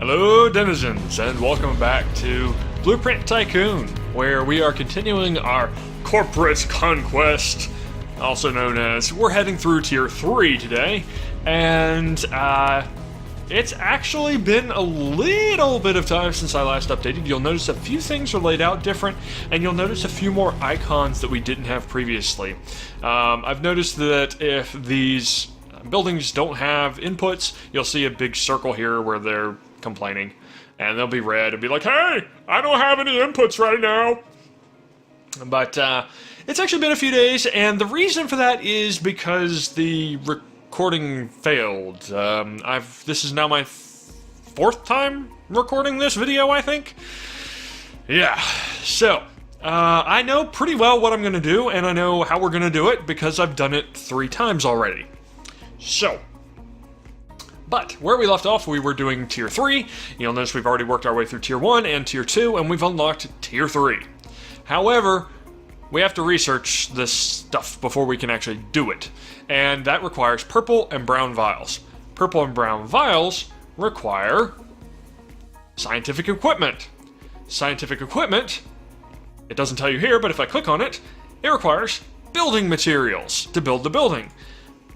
Hello denizens, and welcome back to Blueprint Tycoon, where we are continuing our corporate conquest, also known as we're heading through Tier 3 today, and it's actually been a little bit of time since I last updated. You'll notice a few things are laid out different, and you'll notice a few more icons that we didn't have previously. I've noticed that if these buildings don't have inputs, you'll see a big circle here where they're complaining, and they'll be red and be like, hey, I don't have any inputs right now. But it's actually been a few days, and the reason for that is because the recording failed. This is now my fourth time recording this video, I think. Yeah, so I know pretty well what I'm going to do, and I know how we're going to do it because I've done it 3 times already. So, but where we left off, we were doing Tier 3. You'll notice we've already worked our way through Tier 1 and Tier 2, and we've unlocked Tier 3. However, we have to research this stuff before we can actually do it, and that requires purple and brown vials. Purple and brown vials require scientific equipment. Scientific equipment, it doesn't tell you here, but if I click on it, it requires building materials to build the building.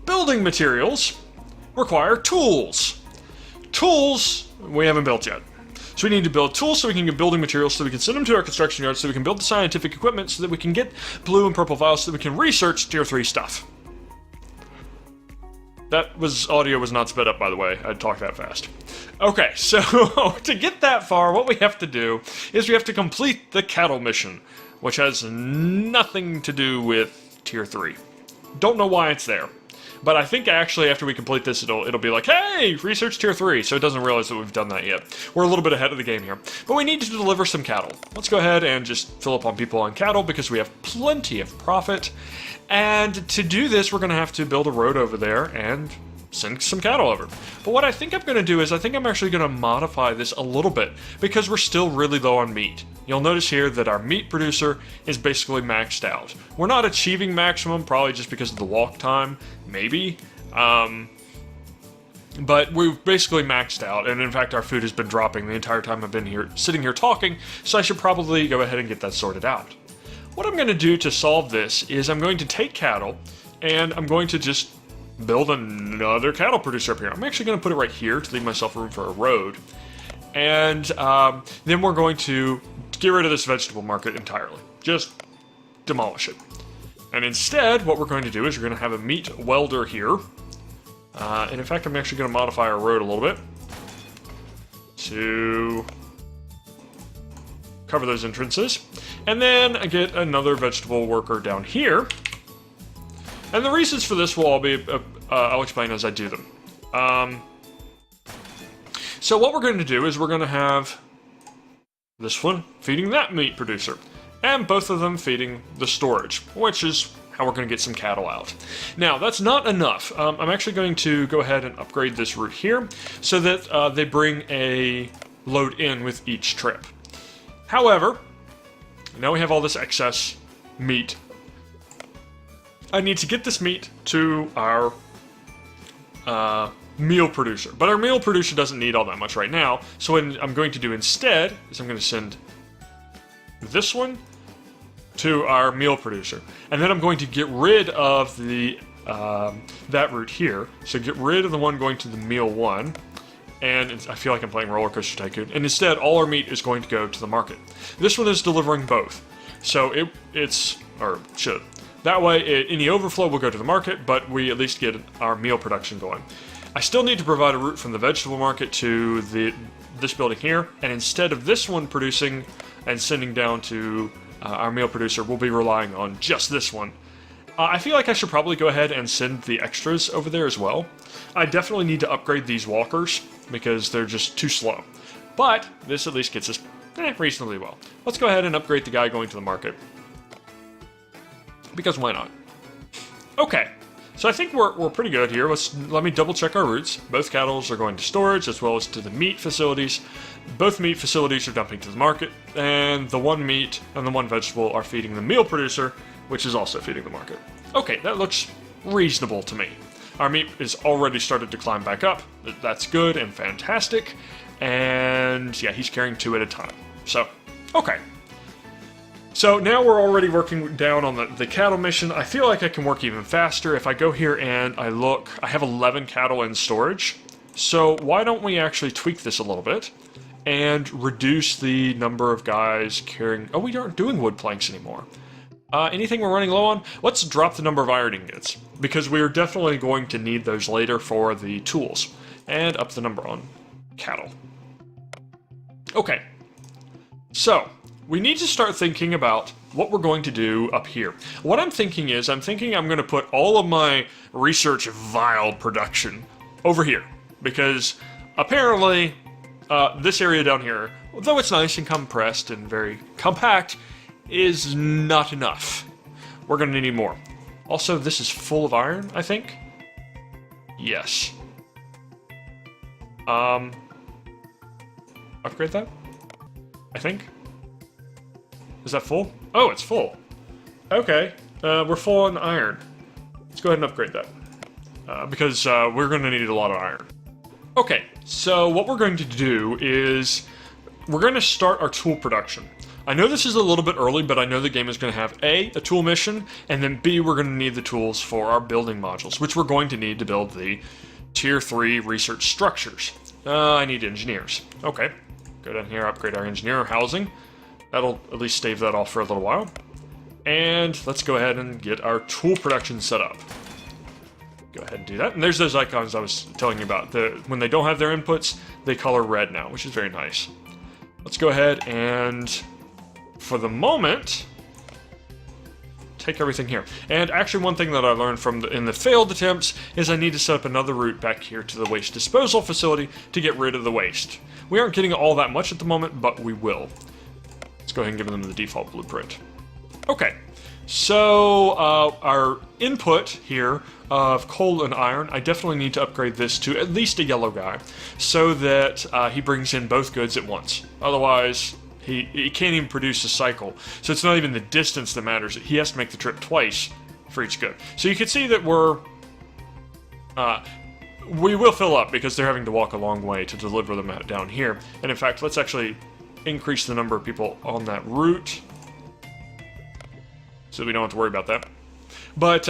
Building materials require tools. Tools we haven't built yet. So we need to build tools so we can get building materials so we can send them to our construction yard so we can build the scientific equipment so that we can get blue and purple vials so that we can research Tier 3 stuff. Audio was not sped up, by the way. I talked that fast. Okay, so to get that far, what we have to do is we have to complete the cattle mission, which has nothing to do with Tier 3. Don't know why it's there. But I think actually after we complete this, it'll be like, hey, research Tier 3, so it doesn't realize that we've done that yet. We're a little bit ahead of the game here. But we need to deliver some cattle. Let's go ahead and just fill up on people on cattle because we have plenty of profit. And to do this, we're going to have to build a road over there and send some cattle over. But what I think I'm going to do is I think I'm actually going to modify this a little bit because we're still really low on meat. You'll notice here that our meat producer is basically maxed out. We're not achieving maximum, probably just because of the walk time, maybe. But we've basically maxed out, and in fact our food has been dropping the entire time I've been here, sitting here talking, so I should probably go ahead and get that sorted out. What I'm going to do to solve this is I'm going to take cattle, and I'm going to just build another cattle producer up here. I'm actually going to put it right here to leave myself room for a road. And then we're going to get rid of this vegetable market entirely. Just demolish it. And instead, what we're going to do is we're going to have a meat welder here. And in fact, I'm actually going to modify our road a little bit to cover those entrances. And then I get another vegetable worker down here. And the reasons for this will all be, I'll explain as I do them. So what we're going to do is we're going to have this one feeding that meat producer, and both of them feeding the storage, which is how we're going to get some cattle out. Now, that's not enough. I'm actually going to go ahead and upgrade this route here so that they bring a load in with each trip. However, now we have all this excess meat. I need to get this meat to our meal producer. But our meal producer doesn't need all that much right now. So what I'm going to do instead is I'm going to send this one to our meal producer. And then I'm going to get rid of the that route here. So get rid of the one going to the meal one. And I feel like I'm playing Roller Coaster Tycoon. And instead, all our meat is going to go to the market. This one is delivering both. So or should. That way, any overflow will go to the market, but we at least get our meal production going. I still need to provide a route from the vegetable market to this building here, and instead of this one producing and sending down to our meal producer, we'll be relying on just this one. I feel like I should probably go ahead and send the extras over there as well. I definitely need to upgrade these walkers because they're just too slow. But this at least gets us reasonably well. Let's go ahead and upgrade the guy going to the market. Because why not? Okay, so I think we're pretty good here. Let me double check our routes. Both cattle are going to storage as well as to the meat facilities. Both meat facilities are dumping to the market, and the one meat and the one vegetable are feeding the meal producer, which is also feeding the market. Okay, that looks reasonable to me. Our meat is already started to climb back up. That's good and fantastic. And yeah, he's carrying 2 at a time. So, okay. So now we're already working down on the cattle mission. I feel like I can work even faster. If I go here and I look, I have 11 cattle in storage. So why don't we actually tweak this a little bit and reduce the number of guys carrying... Oh, we aren't doing wood planks anymore. Anything we're running low on? Let's drop the number of iron ingots, because we are definitely going to need those later for the tools. And up the number on cattle. Okay. So, we need to start thinking about what we're going to do up here. What I'm thinking is, I'm going to put all of my research vial production over here. Because apparently, this area down here, though it's nice and compressed and very compact, is not enough. We're going to need more. Also, this is full of iron, I think. Yes. Upgrade that? I think. Is that full? Oh, it's full. Okay. We're full on iron. Let's go ahead and upgrade that. Because we're going to need a lot of iron. Okay, so what we're going to do is we're going to start our tool production. I know this is a little bit early, but I know the game is going to have A, a tool mission, and then B, we're going to need the tools for our building modules, which we're going to need to build the Tier 3 research structures. I need engineers. Okay, go down here, upgrade our engineer housing. That'll at least stave that off for a little while. And let's go ahead and get our tool production set up. Go ahead and do that. And there's those icons I was telling you about. When they don't have their inputs, they color red now, which is very nice. Let's go ahead and, for the moment, take everything here. And actually, one thing that I learned in the failed attempts is I need to set up another route back here to the waste disposal facility to get rid of the waste. We aren't getting all that much at the moment, but we will. Let's go ahead and give them the default blueprint. Okay, so our input here of coal and iron, I definitely need to upgrade this to at least a yellow guy so that he brings in both goods at once. Otherwise, he can't even produce a cycle. So it's not even the distance that matters. He has to make the trip twice for each good. So you can see that we will fill up because they're having to walk a long way to deliver them down here. And in fact, let's actually increase the number of people on that route so we don't have to worry about that. But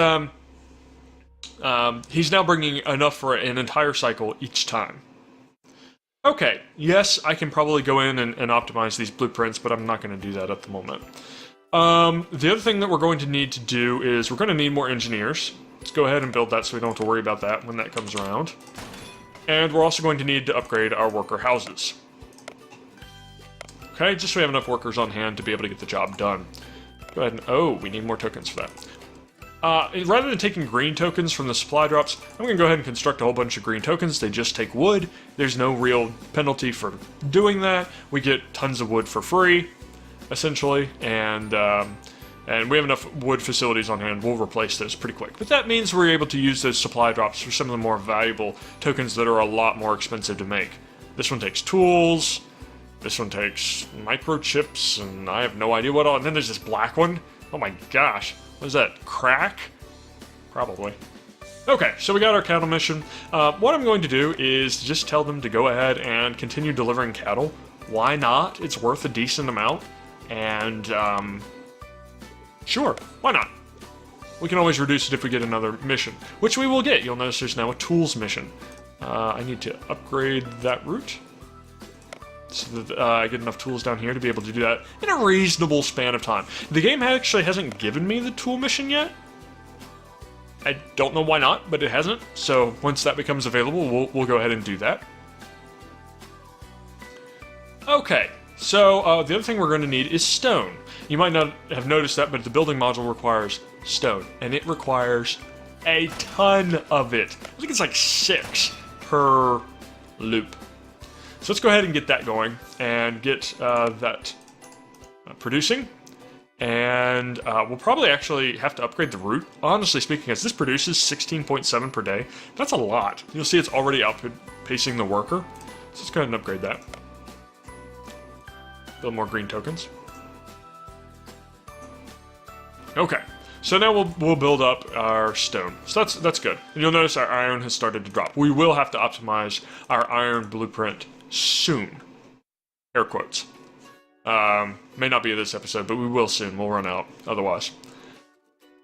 he's now bringing enough for an entire cycle each time. Okay, yes, I can probably go in and optimize these blueprints, but I'm not going to do that at the moment. The other thing that we're going to need to do is we're going to need more engineers. Let's go ahead and build that so we don't have to worry about that when that comes around. And we're also going to need to upgrade our worker houses. Okay, just so we have enough workers on hand to be able to get the job done. Go ahead and... Oh, we need more tokens for that. Rather than taking green tokens from the supply drops, I'm going to go ahead and construct a whole bunch of green tokens. They just take wood. There's no real penalty for doing that. We get tons of wood for free, essentially, and we have enough wood facilities on hand. We'll replace those pretty quick. But that means we're able to use those supply drops for some of the more valuable tokens that are a lot more expensive to make. This one takes tools. This one takes microchips, and I have no idea what all. And then there's this black one. Oh my gosh. What is that? Crack? Probably. Okay, so we got our cattle mission. What I'm going to do is just tell them to go ahead and continue delivering cattle. Why not? It's worth a decent amount. And, sure, why not? We can always reduce it if we get another mission, which we will get. You'll notice there's now a tools mission. I need to upgrade that route so that I get enough tools down here to be able to do that in a reasonable span of time. The game actually hasn't given me the tool mission yet. I don't know why not, but it hasn't. So once that becomes available, we'll go ahead and do that. Okay, so the other thing we're going to need is stone. You might not have noticed that, but the building module requires stone, and it requires a ton of it. I think it's like 6 per loop. So let's go ahead and get that going and get that producing. And we'll probably actually have to upgrade the route. Honestly speaking, as this produces 16.7 per day, that's a lot. You'll see it's already outpacing the worker. So let's go ahead and upgrade that. Build more green tokens. Okay, so now we'll build up our stone. So that's good. And you'll notice our iron has started to drop. We will have to optimize our iron blueprint soon. Air quotes. May not be this episode, but we will soon. We'll run out otherwise.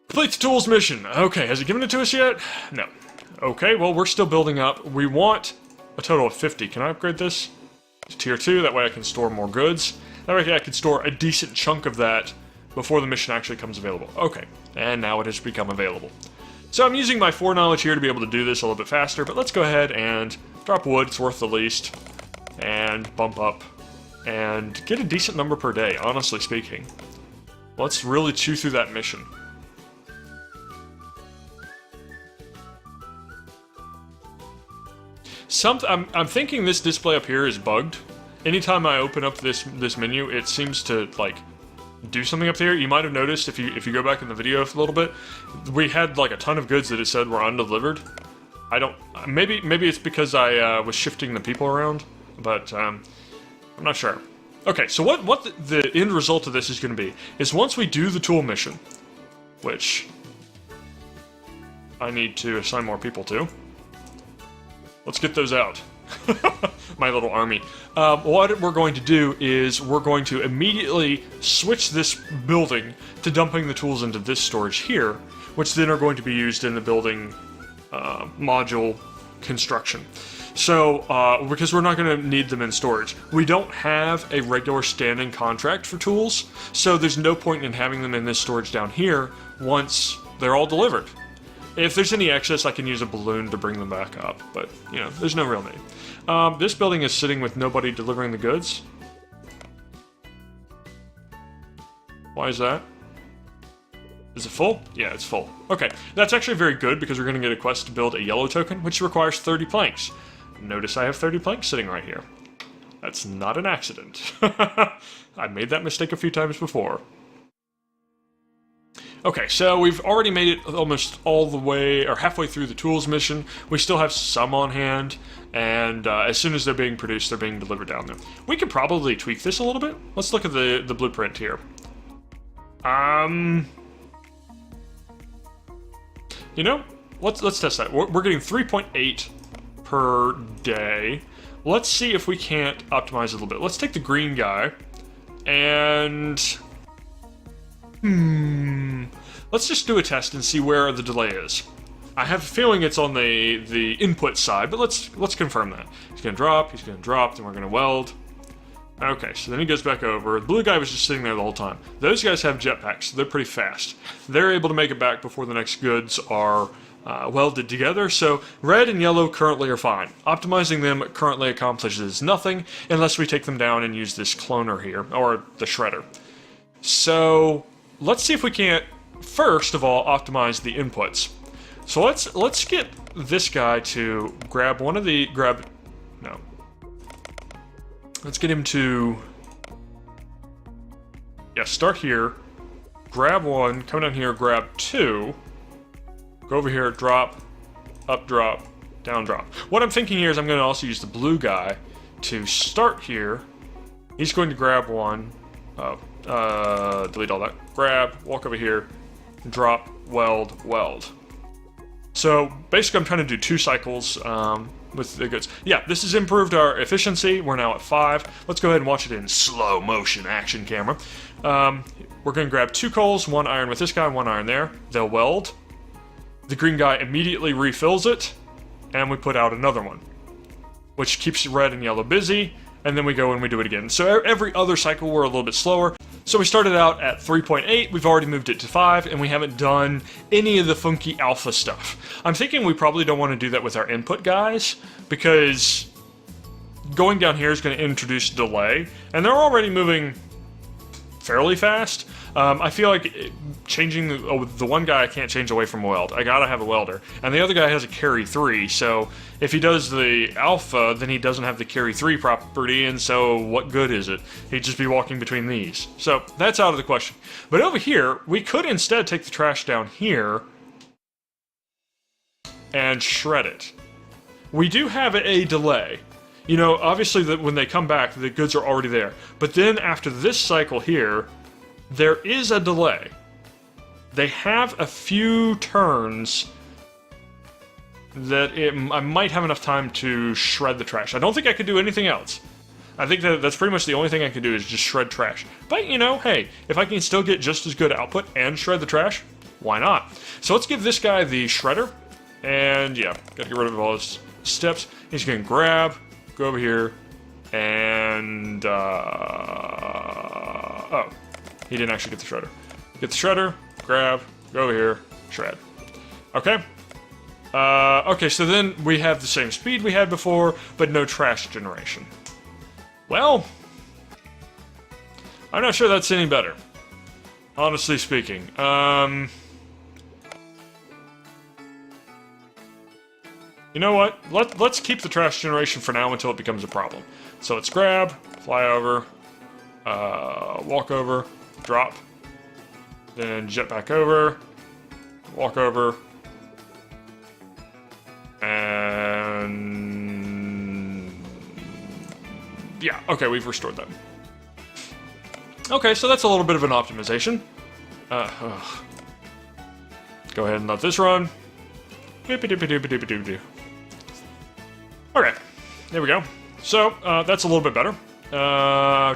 Complete the tools mission. Okay, has it given it to us yet? No. Okay, well, we're still building up. We want a total of 50. Can I upgrade this to tier 2? That way I can store more goods. That way I can store a decent chunk of that before the mission actually comes available. Okay, and now it has become available. So I'm using my foreknowledge here to be able to do this a little bit faster, but let's go ahead and drop wood. It's worth the least. And bump up. And get a decent number per day, honestly speaking. Let's really chew through that mission. I'm thinking this display up here is bugged. Anytime I open up this menu, it seems to like do something up there. You might have noticed if you go back in the video a little bit, we had like a ton of goods that it said were undelivered. I don't. Maybe it's because I was shifting the people around, but I'm not sure. Okay, so what the end result of this is going to be is once we do the tool mission, which I need to assign more people to. Let's get those out. My little army. What we're going to do is we're going to immediately switch this building to dumping the tools into this storage here, which then are going to be used in the building module construction. So, because we're not going to need them in storage. We don't have a regular standing contract for tools, so there's no point in having them in this storage down here once they're all delivered. If there's any excess, I can use a balloon to bring them back up, but, you know, there's no real need. This building is sitting with nobody delivering the goods. Why is that? Is it full? Yeah, it's full. Okay, that's actually very good because we're going to get a quest to build a yellow token, which requires 30 planks. Notice I have 30 planks sitting right here. That's not an accident. I made that mistake a few times before. Okay, so we've already made it almost all the way, or halfway through the tools mission. We still have some on hand, and as soon as they're being produced, they're being delivered down there. We could probably tweak this a little bit. Let's look at the blueprint here. You know, let's test that. We're getting 3.8 per day. Let's see if we can't optimize a little bit. Let's take the green guy, and let's just do a test and see where the delay is. I have a feeling it's on the input side, but let's confirm that. He's gonna drop, then we're gonna weld. Okay, so then he goes back over. The blue guy was just sitting there the whole time. Those guys have jetpacks, so they're pretty fast. They're able to make it back before the next goods are welded together, so red and yellow currently are fine. Optimizing them currently accomplishes nothing unless we take them down and use this cloner here, or the shredder. So let's see if we can't, first of all, optimize the inputs. So let's get this guy to grab one of the, let's get him to, start here, grab one, come down here, grab two, go over here, drop, up drop, down drop. What I'm thinking here is I'm going to also use the blue guy to start here. He's going to grab one, delete all that, grab, walk over here, drop, weld, weld. So basically I'm trying to do 2 cycles with the goods. Yeah, this has improved our efficiency. We're now at 5. Let's go ahead and watch it in slow motion action camera. We're going to grab 2 coals, 1 iron with this guy, 1 iron there. They'll weld. The green guy immediately refills it, and we put out another one, which keeps red and yellow busy, and then we go and we do it again. So every other cycle we're a little bit slower. So we started out at 3.8, we've already moved it to 5, and we haven't done any of the funky alpha stuff. I'm thinking we probably don't want to do that with our input guys, because going down here is going to introduce delay, and they're already moving fairly fast. I feel like changing the one guy I can't change away from a weld. I gotta have a welder. And the other guy has a carry 3, so if he does the alpha, then he doesn't have the carry 3 property, and so what good is it? He'd just be walking between these. So that's out of the question. But over here, we could instead take the trash down here and shred it. We do have a delay. You know, obviously when they come back, the goods are already there. But then after this cycle here, there is a delay. They have a few turns that I might have enough time to shred the trash. I don't think I could do anything else. I think that's pretty much the only thing I can do is just shred trash. But, you know, hey, if I can still get just as good output and shred the trash, why not? So let's give this guy the shredder. And, yeah, gotta get rid of all his steps. He's gonna grab, go over here, and, oh, he didn't actually get the shredder. Get the shredder, grab, go over here, shred. Okay? Okay, so then we have the same speed we had before, but no trash generation. Well, I'm not sure that's any better, honestly speaking. You know what? Let's keep the trash generation for now until it becomes a problem. So let's grab, fly over, walk over, drop, then jet back over, walk over, and yeah, okay, we've restored them. Okay, so that's a little bit of an optimization. Go ahead and let this run. Okay, there we go. So, that's a little bit better.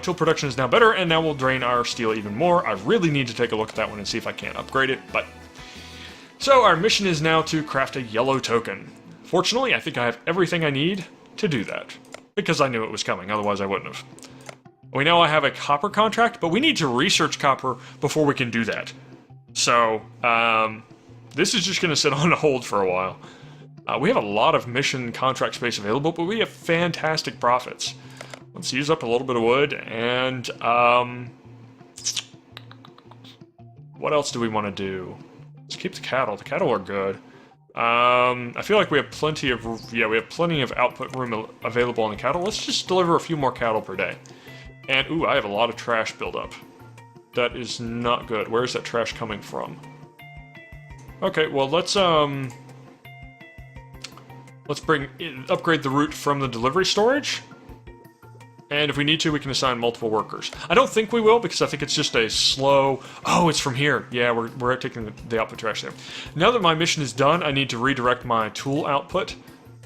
Tool production is now better, and now we'll drain our steel even more. I really need to take a look at that one and see if I can't upgrade it, but... So, our mission is now to craft a yellow token. Fortunately, I think I have everything I need to do that. Because I knew it was coming, otherwise I wouldn't have. We know I have a copper contract, but we need to research copper before we can do that. So, this is just going to sit on hold for a while. We have a lot of mission contract space available, but we have fantastic profits. Let's use up a little bit of wood, and, what else do we want to do? Let's keep the cattle. The cattle are good. I feel like we have plenty of output room available on the cattle. Let's just deliver a few more cattle per day. And, ooh, I have a lot of trash buildup. That is not good. Where is that trash coming from? Okay, well, let's upgrade the route from the delivery storage. And if we need to, we can assign multiple workers. I don't think we will, because I think it's just a slow... Oh, it's from here. Yeah, we're taking the output trash there. Now that my mission is done, I need to redirect my tool output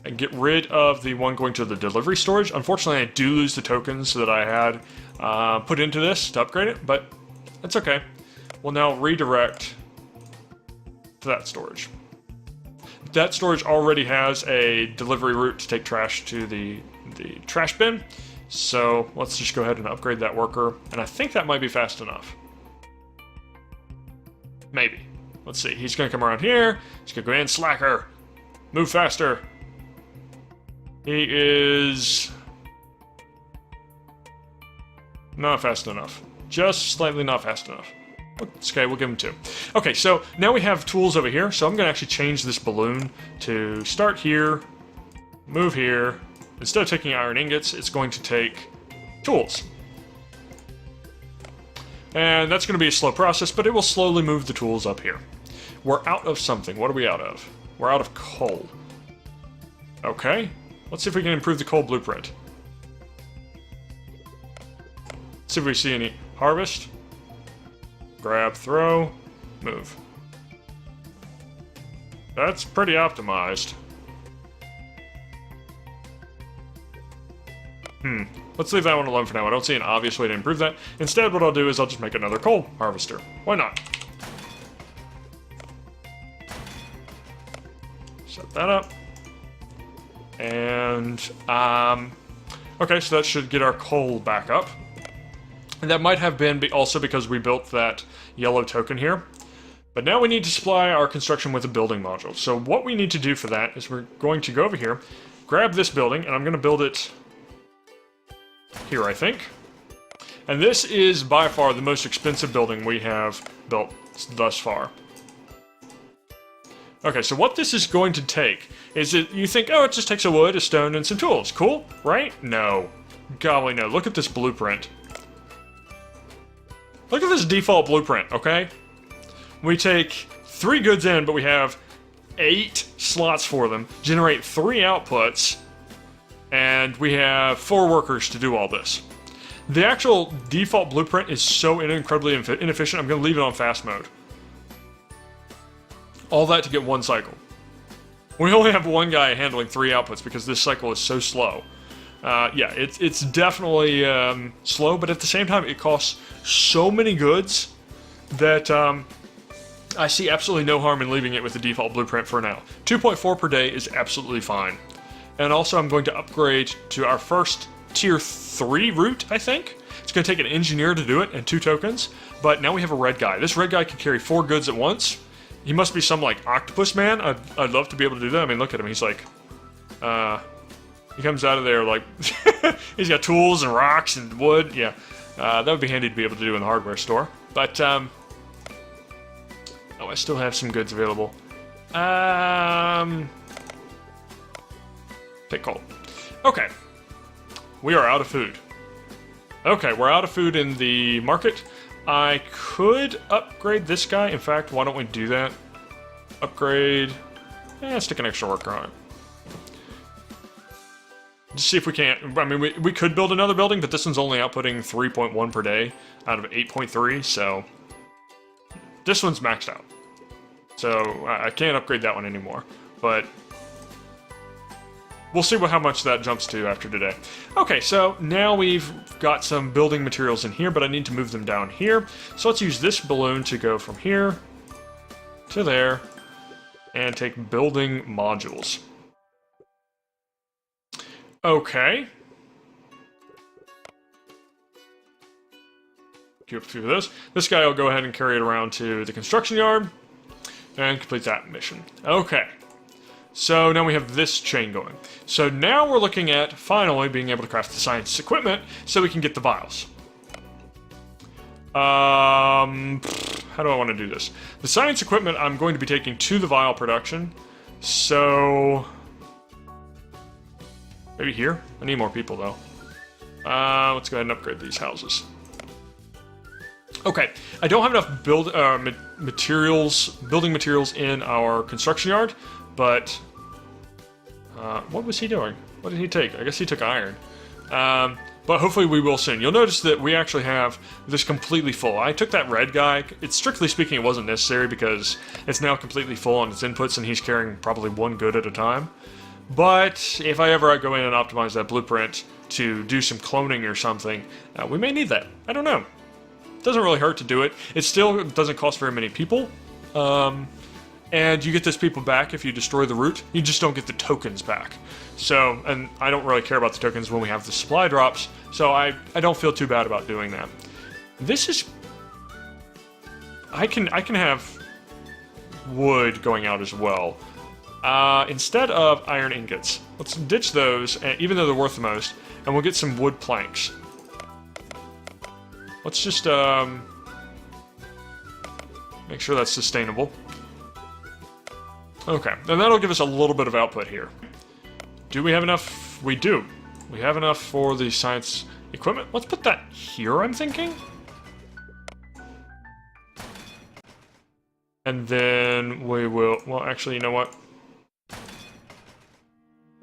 and get rid of the one going to the delivery storage. Unfortunately, I do lose the tokens that I had put into this to upgrade it, but that's okay. We'll now redirect to that storage. That storage already has a delivery route to take trash to the trash bin. So let's just go ahead and upgrade that worker, and I think that might be fast enough. Maybe. Let's see. He's going to come around here. He's going to go in. Slacker. Move faster. He is not fast enough. Just slightly not fast enough. It's okay, we'll give him 2. Okay, so now we have tools over here, so I'm going to actually change this balloon to start here, move here. Instead of taking iron ingots, it's going to take tools. And that's going to be a slow process, but it will slowly move the tools up here. We're out of something. What are we out of? We're out of coal. Okay. Let's see if we can improve the coal blueprint. See if we see any harvest. Grab, throw, move. That's pretty optimized. Let's leave that one alone for now. I don't see an obvious way to improve that. Instead, what I'll do is I'll just make another coal harvester. Why not? Set that up. And, okay, so that should get our coal back up. And that might have been also because we built that yellow token here. But now we need to supply our construction with a building module. So what we need to do for that is we're going to go over here, grab this building, and I'm going to build it here, I think. And this is by far the most expensive building we have built thus far. Okay, so what this is going to take is that you think, oh, it just takes a wood, a stone, and some tools. Cool, right? No. Golly, no. Look at this blueprint. Look at this default blueprint, okay? We take 3 goods in, but we have 8 slots for them, generate 3 outputs, and we have 4 workers to do all this. The actual default blueprint is so incredibly inefficient, I'm going to leave it on fast mode. All that to get 1 cycle. We only have one guy handling 3 outputs because this cycle is so slow. Yeah, it's definitely slow, but at the same time, it costs so many goods that I see absolutely no harm in leaving it with the default blueprint for now. 2.4 per day is absolutely fine. And also, I'm going to upgrade to our first tier 3 route, I think. It's going to take an engineer to do it and 2 tokens, but now we have a red guy. This red guy can carry 4 goods at once. He must be some, like, octopus man. I'd love to be able to do that. I mean, look at him. He's like, he comes out of there like, he's got tools and rocks and wood. Yeah, that would be handy to be able to do in the hardware store. But, oh, I still have some goods available. Take coal. Okay. We are out of food. Okay, we're out of food in the market. I could upgrade this guy. In fact, why don't we do that? Upgrade. Stick an extra worker on it. Just see if we can't. I mean, we could build another building, but this one's only outputting 3.1 per day out of 8.3, so this one's maxed out. So I can't upgrade that one anymore, but we'll see how much that jumps to after today. Okay, so now we've got some building materials in here, but I need to move them down here. So let's use this balloon to go from here to there and take building modules. Okay. Keep a few of those. This guy will go ahead and carry it around to the construction yard and complete that mission. Okay. So now we have this chain going. So now we're looking at finally being able to craft the science equipment so we can get the vials. How do I want to do this? The science equipment I'm going to be taking to the vial production. So maybe here? I need more people though. Let's go ahead and upgrade these houses. Okay, I don't have enough building materials in our construction yard, but what was he doing? What did he take? I guess he took iron. But hopefully we will soon. You'll notice that we actually have this completely full. I took that red guy. It's strictly speaking, it wasn't necessary because it's now completely full on its inputs and he's carrying probably 1 good at a time. But if I ever go in and optimize that blueprint to do some cloning or something, we may need that. I don't know. It doesn't really hurt to do it. It still doesn't cost very many people. And you get those people back if you destroy the route. You just don't get the tokens back. So, and I don't really care about the tokens when we have the supply drops, so I don't feel too bad about doing that. This is... I can have wood going out as well. Instead of iron ingots, let's ditch those, even though they're worth the most, and we'll get some wood planks. Let's just make sure that's sustainable. Okay, and that'll give us a little bit of output here. Do we have enough? We do. We have enough for the science equipment. Let's put that here, I'm thinking. And then we will, well, actually, you know what? Put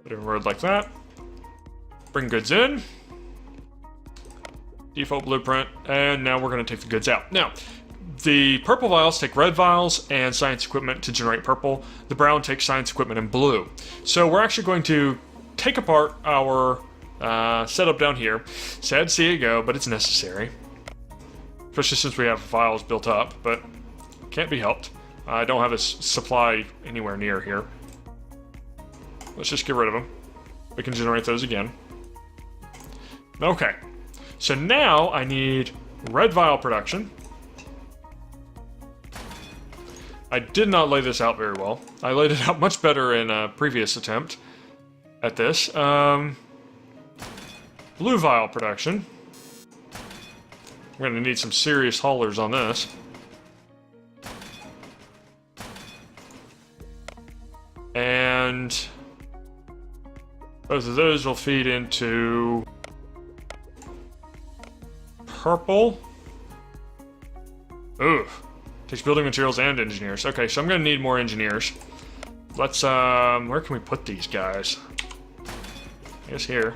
it in a road like that. Bring goods in. Default blueprint, and now we're going to take the goods out. Now, the purple vials take red vials and science equipment to generate purple. The brown takes science equipment and blue. So we're actually going to take apart our setup down here. Sad to see it go, but it's necessary. Especially since we have vials built up, but can't be helped. I don't have a supply anywhere near here. Let's just get rid of them. We can generate those again. Okay. So now I need red vial production. I did not lay this out very well. I laid it out much better in a previous attempt at this. Blue vial production. We're going to need some serious haulers on this. And both of those will feed into purple. Ooh. Takes building materials and engineers. Okay, so I'm gonna need more engineers. Let's, where can we put these guys? I guess here.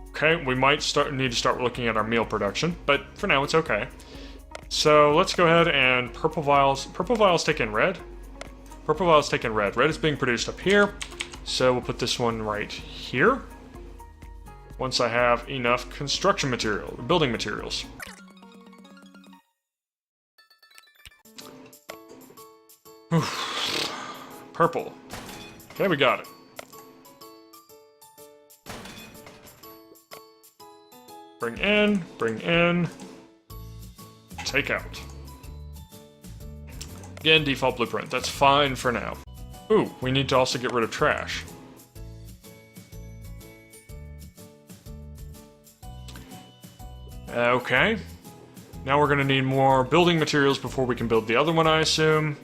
Okay, we might need to start looking at our meal production, but for now it's okay. So let's go ahead and purple vials. Purple vials take in red. Purple vials take in red. Red is being produced up here. So we'll put this one right here. Once I have enough construction material, building materials. Purple. Okay, we got it. Bring in, take out. Again, default blueprint, that's fine for now. Ooh, we need to also get rid of trash. Okay. Now we're gonna need more building materials before we can build the other one, I assume.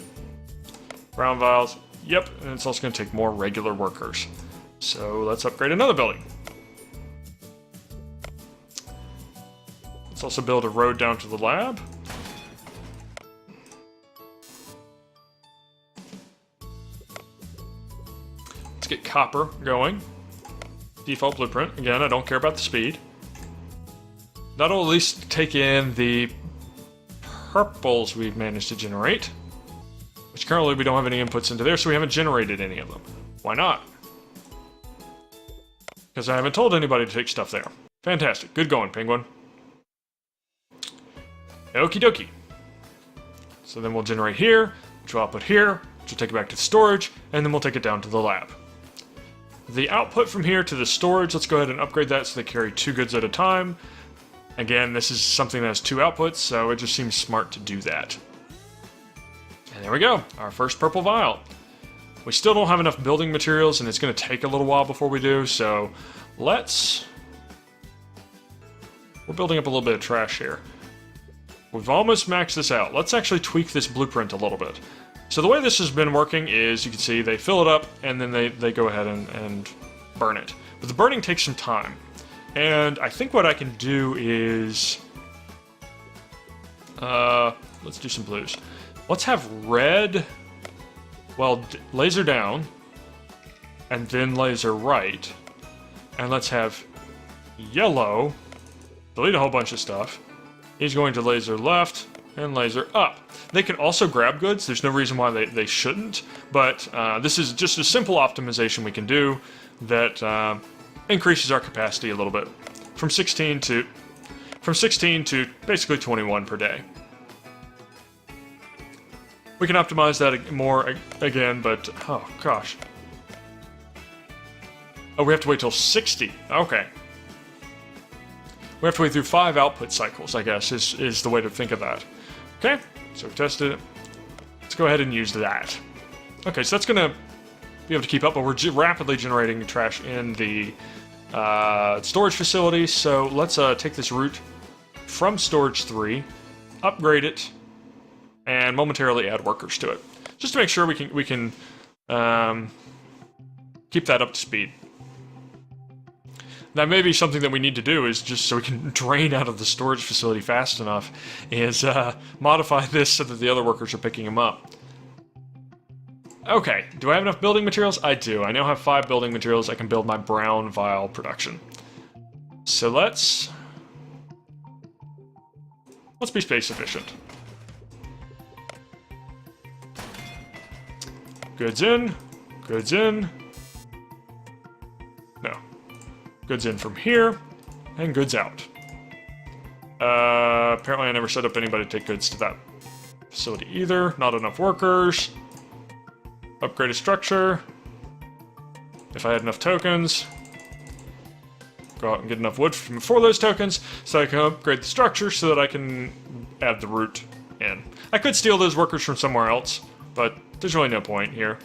Brown vials, yep, and it's also gonna take more regular workers. So let's upgrade another building. Let's also build a road down to the lab. Let's get copper going. Default blueprint. Again, I don't care about the speed. That'll at least take in the purples we've managed to generate. Which currently we don't have any inputs into there, so we haven't generated any of them. Why not? Because I haven't told anybody to take stuff there. Fantastic. Good going, Penguin. Okie dokie. So then we'll generate here, which we'll output here, which will take it back to the storage, and then we'll take it down to the lab. The output from here to the storage, let's go ahead and upgrade that so they carry 2 goods at a time. Again, this is something that has 2 outputs, so it just seems smart to do that. And there we go, our first purple vial. We still don't have enough building materials, and it's going to take a little while before we do, so let's... We're building up a little bit of trash here. We've almost maxed this out. Let's actually tweak this blueprint a little bit. So the way this has been working is, you can see, they fill it up, and then they go ahead and burn it. But the burning takes some time. And I think what I can do is... let's do some blues. Let's have red... Well, laser down, and then laser right. And let's have yellow... Delete a whole bunch of stuff. He's going to laser left and laser up. They can also grab goods. There's no reason why they shouldn't, but this is just a simple optimization we can do that increases our capacity a little bit from 16 to basically 21 per day. We can optimize that more again, but oh gosh. Oh, we have to wait till 60. Okay. We have to wait through 5 output cycles, I guess, is the way to think of that. Okay, so we've tested it. Let's go ahead and use that. Okay, so that's going to be able to keep up, but we're rapidly generating trash in the storage facility. So let's take this route from storage 3, upgrade it, and momentarily add workers to it, just to make sure we can keep that up to speed. That may be something that we need to do, is just so we can drain out of the storage facility fast enough, is modify this so that the other workers are picking them up. Okay, do I have enough building materials? I do. I now have 5 building materials. I can build my brown vial production. So let's be space efficient. Goods in, goods in. No. Goods in from here, and goods out. Apparently I never set up anybody to take goods to that facility either. Not enough workers. Upgrade a structure. If I had enough tokens, go out and get enough wood for those tokens, so I can upgrade the structure so that I can add the route in. I could steal those workers from somewhere else, but there's really no point here.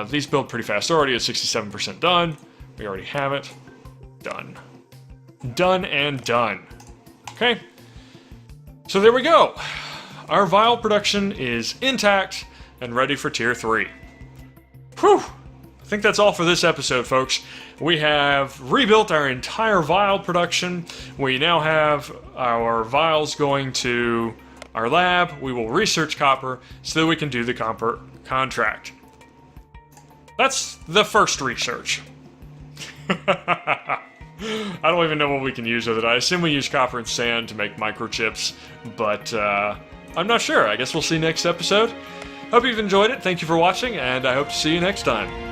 These build pretty fast. They're already at 67% done. We already have it. Done. Done and done. Okay. So there we go. Our vial production is intact and ready for tier 3. Whew. I think that's all for this episode, folks. We have rebuilt our entire vial production. We now have our vials going to our lab. We will research copper so that we can do the copper contract. That's the first research. I don't even know what we can use with it. I assume we use copper and sand to make microchips, but I'm not sure. I guess we'll see next episode. Hope you've enjoyed it. Thank you for watching, and I hope to see you next time.